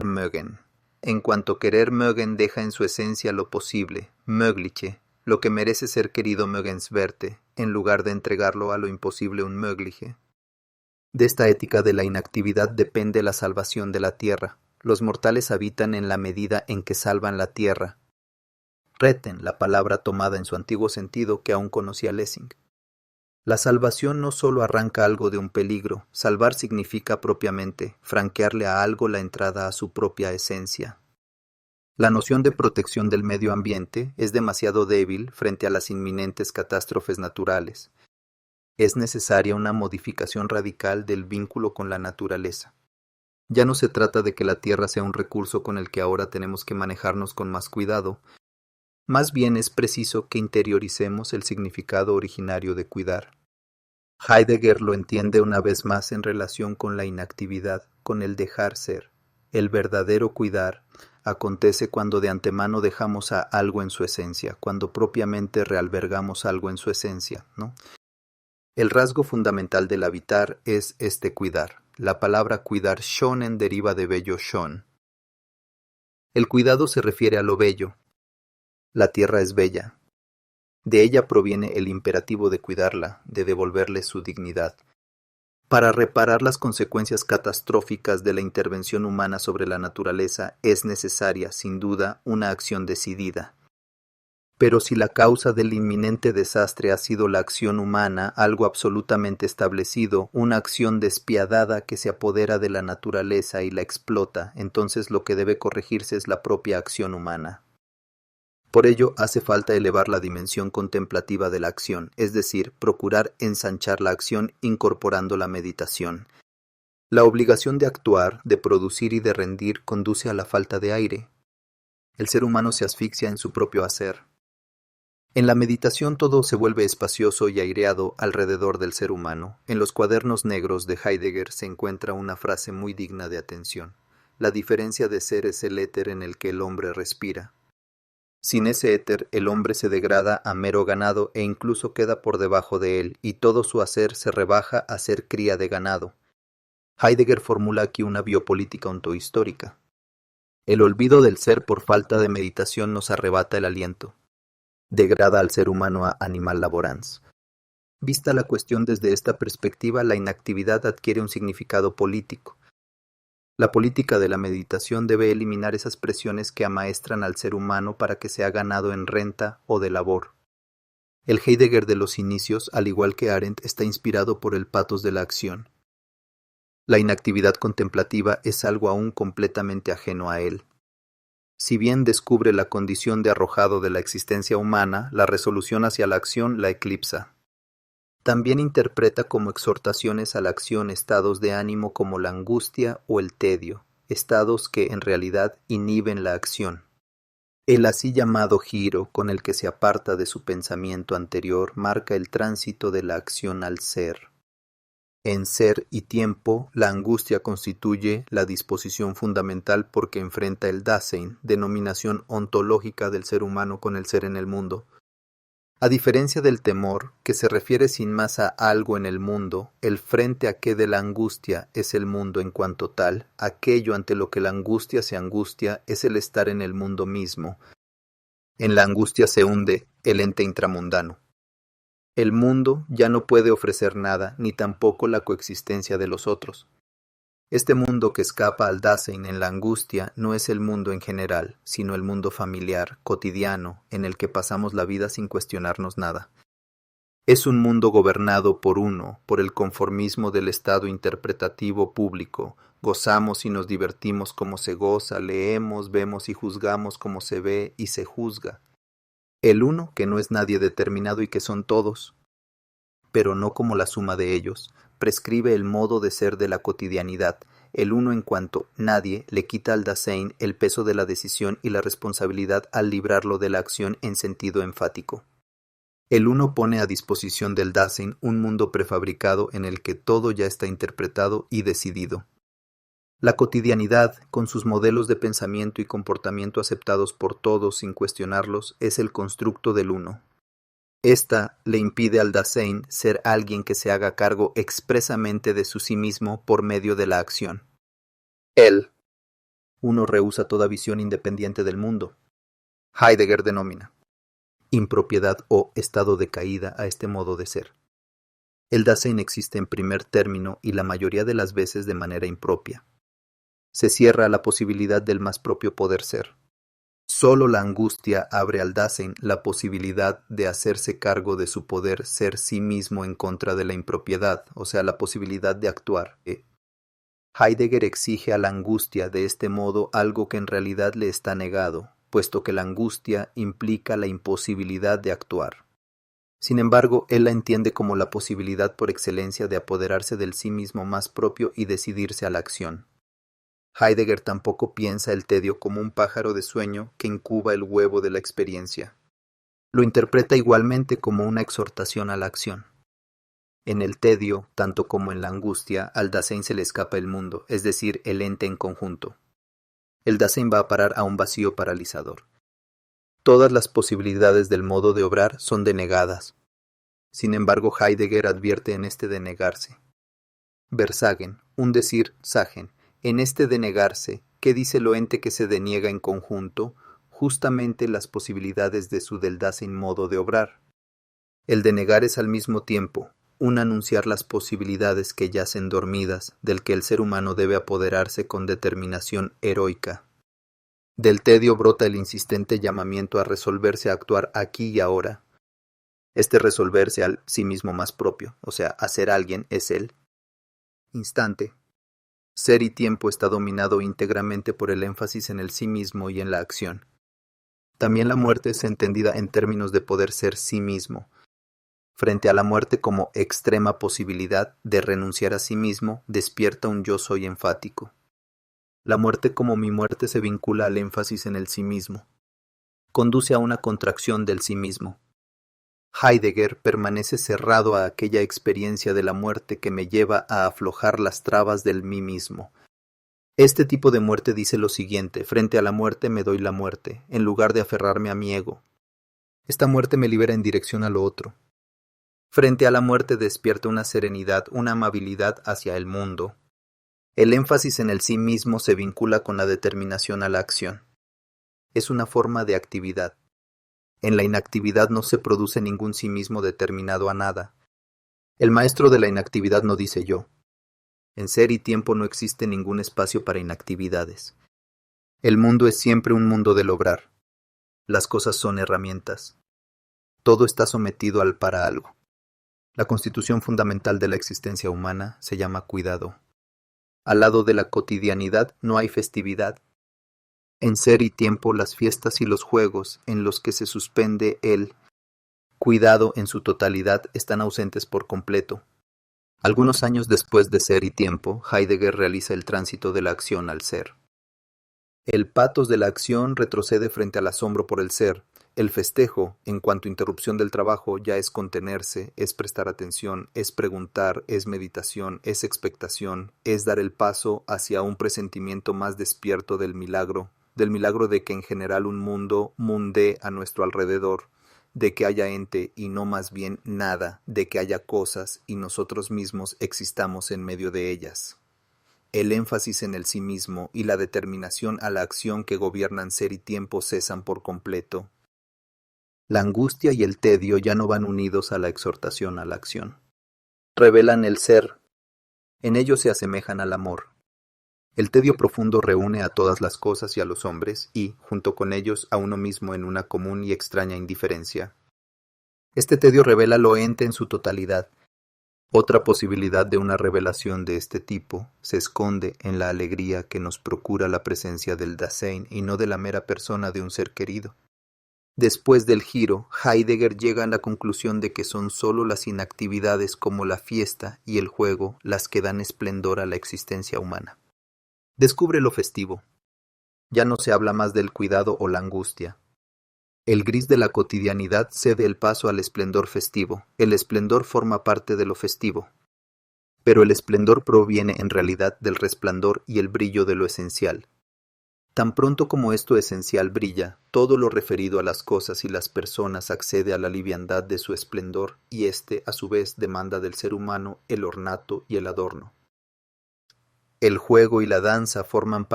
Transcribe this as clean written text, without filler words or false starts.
mögen. En cuanto querer mögen deja en su esencia lo posible, mögliche, lo que merece ser querido mögenswerte, en lugar de entregarlo a lo imposible unmögliche. De esta ética de la inactividad depende la salvación de la tierra. Los mortales habitan en la medida en que salvan la tierra. Retten, la palabra tomada en su antiguo sentido que aún conocía Lessing. La salvación no solo arranca algo de un peligro, salvar significa propiamente franquearle a algo la entrada a su propia esencia. La noción de protección del medio ambiente es demasiado débil frente a las inminentes catástrofes naturales. Es necesaria una modificación radical del vínculo con la naturaleza. Ya no se trata de que la tierra sea un recurso con el que ahora tenemos que manejarnos con más cuidado, más bien es preciso que interioricemos el significado originario de cuidar. Heidegger lo entiende una vez más en relación con la inactividad, con el dejar ser. El verdadero cuidar acontece cuando de antemano dejamos a algo en su esencia, cuando propiamente realbergamos algo en su esencia, ¿no? El rasgo fundamental del habitar es este cuidar. La palabra cuidar shonen deriva de bello shon. El cuidado se refiere a lo bello. La tierra es bella. De ella proviene el imperativo de cuidarla, de devolverle su dignidad. Para reparar las consecuencias catastróficas de la intervención humana sobre la naturaleza es necesaria, sin duda, una acción decidida. Pero si la causa del inminente desastre ha sido la acción humana, algo absolutamente establecido, una acción despiadada que se apodera de la naturaleza y la explota, entonces lo que debe corregirse es la propia acción humana. Por ello hace falta elevar la dimensión contemplativa de la acción, es decir, procurar ensanchar la acción incorporando la meditación. La obligación de actuar, de producir y de rendir conduce a la falta de aire. El ser humano se asfixia en su propio hacer. En la meditación todo se vuelve espacioso y aireado alrededor del ser humano. En los cuadernos negros de Heidegger se encuentra una frase muy digna de atención. La diferencia de ser es el éter en el que el hombre respira. Sin ese éter, el hombre se degrada a mero ganado e incluso queda por debajo de él, y todo su hacer se rebaja a ser cría de ganado. Heidegger formula aquí una biopolítica ontohistórica. El olvido del ser por falta de meditación nos arrebata el aliento. Degrada al ser humano a animal laborans. Vista la cuestión desde esta perspectiva, la inactividad adquiere un significado político. La política de la meditación debe eliminar esas presiones que amaestran al ser humano para que sea ganado en renta o de labor. El Heidegger de los inicios, al igual que Arendt, está inspirado por el patos de la acción. La inactividad contemplativa es algo aún completamente ajeno a él. Si bien descubre la condición de arrojado de la existencia humana, la resolución hacia la acción la eclipsa. También interpreta como exhortaciones a la acción estados de ánimo como la angustia o el tedio, estados que en realidad inhiben la acción. El así llamado giro con el que se aparta de su pensamiento anterior marca el tránsito de la acción al ser. En ser y tiempo, la angustia constituye la disposición fundamental porque enfrenta el Dasein, denominación ontológica del ser humano con el ser en el mundo. A diferencia del temor, que se refiere sin más a algo en el mundo, el frente a qué de la angustia es el mundo en cuanto tal, aquello ante lo que la angustia se angustia es el estar en el mundo mismo. En la angustia se hunde el ente intramundano. El mundo ya no puede ofrecer nada, ni tampoco la coexistencia de los otros. Este mundo que escapa al Dasein en la angustia no es el mundo en general, sino el mundo familiar, cotidiano, en el que pasamos la vida sin cuestionarnos nada. Es un mundo gobernado por uno, por el conformismo del estado interpretativo público. Gozamos y nos divertimos como se goza, leemos, vemos y juzgamos como se ve y se juzga. El uno, que no es nadie determinado y que son todos, pero no como la suma de ellos, prescribe el modo de ser de la cotidianidad. El uno en cuanto nadie le quita al Dasein el peso de la decisión y la responsabilidad al librarlo de la acción en sentido enfático. El uno pone a disposición del Dasein un mundo prefabricado en el que todo ya está interpretado y decidido. La cotidianidad, con sus modelos de pensamiento y comportamiento aceptados por todos sin cuestionarlos, es el constructo del uno. Esta le impide al Dasein ser alguien que se haga cargo expresamente de su sí mismo por medio de la acción. Él, uno rehúsa toda visión independiente del mundo. Heidegger denomina impropiedad o estado de caída a este modo de ser. El Dasein existe en primer término y la mayoría de las veces de manera impropia. Se cierra a la posibilidad del más propio poder ser. Solo la angustia abre al Dasein la posibilidad de hacerse cargo de su poder ser sí mismo en contra de la impropiedad, o sea, la posibilidad de actuar. Heidegger exige a la angustia de este modo algo que en realidad le está negado, puesto que la angustia implica la imposibilidad de actuar. Sin embargo, él la entiende como la posibilidad por excelencia de apoderarse del sí mismo más propio y decidirse a la acción. Heidegger tampoco piensa el tedio como un pájaro de sueño que incuba el huevo de la experiencia. Lo interpreta igualmente como una exhortación a la acción. En el tedio, tanto como en la angustia, al Dasein se le escapa el mundo, es decir, el ente en conjunto. El Dasein va a parar a un vacío paralizador. Todas las posibilidades del modo de obrar son denegadas. Sin embargo, Heidegger advierte en este denegarse. Versagen, un decir Sagen, en este denegarse, ¿qué dice lo ente que se deniega en conjunto? Justamente las posibilidades de su del Dasein modo de obrar. El denegar es al mismo tiempo un anunciar las posibilidades que yacen dormidas, del que el ser humano debe apoderarse con determinación heroica. Del tedio brota el insistente llamamiento a resolverse a actuar aquí y ahora. Este resolverse al sí mismo más propio, o sea, a ser alguien, es él. Instante. Ser y tiempo está dominado íntegramente por el énfasis en el sí mismo y en la acción. También la muerte es entendida en términos de poder ser sí mismo. Frente a la muerte como extrema posibilidad de renunciar a sí mismo, despierta un yo soy enfático. La muerte como mi muerte se vincula al énfasis en el sí mismo. Conduce a una contracción del sí mismo. Heidegger permanece cerrado a aquella experiencia de la muerte que me lleva a aflojar las trabas del mí mismo. Este tipo de muerte dice lo siguiente: frente a la muerte me doy la muerte, en lugar de aferrarme a mi ego. Esta muerte me libera en dirección a lo otro. Frente a la muerte despierta una serenidad, una amabilidad hacia el mundo. El énfasis en el sí mismo se vincula con la determinación a la acción. Es una forma de actividad. En la inactividad no se produce ningún sí mismo determinado a nada. El maestro de la inactividad no dice yo. En ser y tiempo no existe ningún espacio para inactividades. El mundo es siempre un mundo del obrar. Las cosas son herramientas. Todo está sometido al para algo. La constitución fundamental de la existencia humana se llama cuidado. Al lado de la cotidianidad no hay festividad. En ser y tiempo las fiestas y los juegos en los que se suspende el cuidado en su totalidad están ausentes por completo. Algunos años después de Ser y Tiempo, Heidegger realiza el tránsito de la acción al ser. El patos de la acción retrocede frente al asombro por el ser. El festejo, en cuanto a interrupción del trabajo, ya es contenerse, es prestar atención, es preguntar, es meditación, es expectación, es dar el paso hacia un presentimiento más despierto del milagro de que en general un mundo munde a nuestro alrededor, de que haya ente y no más bien nada, de que haya cosas y nosotros mismos existamos en medio de ellas. El énfasis en el sí mismo y la determinación a la acción que gobiernan ser y tiempo cesan por completo. La angustia y el tedio ya no van unidos a la exhortación a la acción. Revelan el ser. En ello se asemejan al amor. El tedio profundo reúne a todas las cosas y a los hombres y, junto con ellos, a uno mismo en una común y extraña indiferencia. Este tedio revela lo ente en su totalidad. Otra posibilidad de una revelación de este tipo se esconde en la alegría que nos procura la presencia del Dasein y no de la mera persona de un ser querido. Después del giro, Heidegger llega a la conclusión de que son sólo las inactividades como la fiesta y el juego las que dan esplendor a la existencia humana. Descubre lo festivo. Ya no se habla más del cuidado o la angustia. El gris de la cotidianidad cede el paso al esplendor festivo. El esplendor forma parte de lo festivo. Pero el esplendor proviene en realidad del resplandor y el brillo de lo esencial. Tan pronto como esto esencial brilla, todo lo referido a las cosas y las personas accede a la liviandad de su esplendor y éste, a su vez, demanda del ser humano el ornato y el adorno. El juego y la danza forman parte